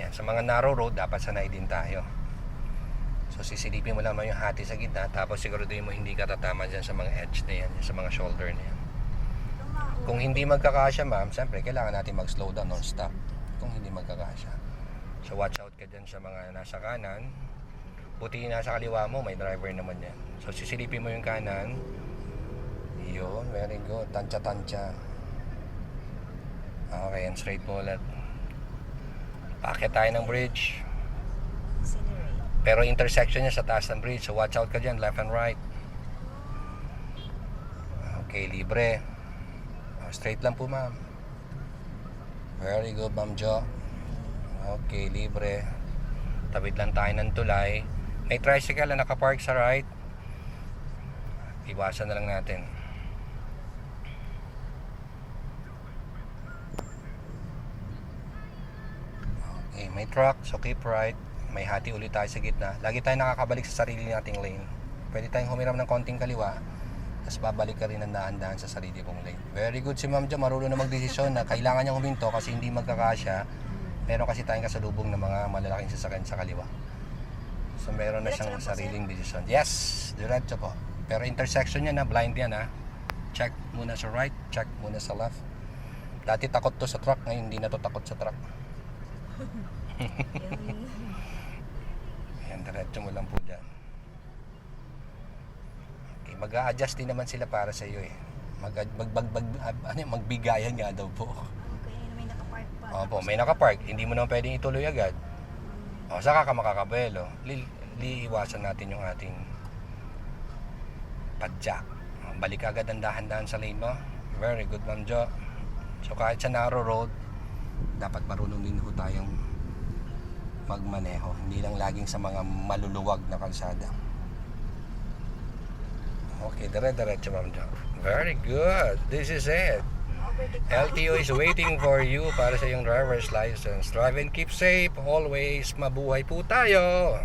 Yan. Sa mga narrow road, dapat sanay din tayo. So sisilipin mo lang yung hati sa gitna, tapos siguraduhin mo hindi ka tatama dyan sa mga edge na yan, sa mga shoulder na yan. Kung hindi magkakasya, ma'am, siyempre kailangan natin mag-slow down or stop kung hindi magkakasya. So watch out ka dyan sa mga nasa kanan. Buti nasa kaliwa mo, may driver naman yan. So sisilipin mo yung kanan. Yun, very good. Tansya-tansya. Okay, and straight mo ulit. Paakyat tayo ng bridge. Pero intersection niya sa taas ng bridge. So watch out ka dyan, left and right. Okay, libre. Straight lang po, ma'am. Very good, ma'am Jo. Okay, libre. Tawid lang tayo ng tulay. May tricycle na nakapark sa right. Iwasan na lang natin. Okay, may truck, so keep right. May hati ulit tayo sa gitna. Lagi tayo nakakabalik sa sarili nating lane. Pwede tayong humiram ng konting kaliwa, tapos babalik ka rin ng daan-daan sa sarili mong lane. Very good si Ma'am Jo, marunong na magdesisyon na kailangan niyang huminto kasi hindi magkakasya. Meron kasi tayong kasalubong ng mga malalaking sasakyan sa kaliwa. So meron na siyang sariling desisyon. Yes, diretso po. Pero intersection niya na, blind yan ha. Check muna sa right, check muna sa left. Dati takot to sa truck, ngayon hindi na to takot sa truck. Ayan, diretso mo lang po dyan. Okay, mag-a-adjust din naman sila para sa iyo eh. Magbigayan nga daw po. Okay, may nakapark pa. Opo, may nakapark. Hindi mo naman pwedeng ituloy agad. O, saka ka makakabelo. Liiwasan natin yung ating padjak. Balik agad ang dahan-dahan sa lane mo. Very good, Ma'am Jo. So kahit sa narrow road, dapat marunong din ho tayong magmaneho. Hindi lang laging sa mga maluluwag na kalsada. Okay, dire-diretso, Ma'am Jo. Very good. This is it. LTO is waiting for you para sa iyong driver's license. Drive and keep safe. Always mabuhay po tayo.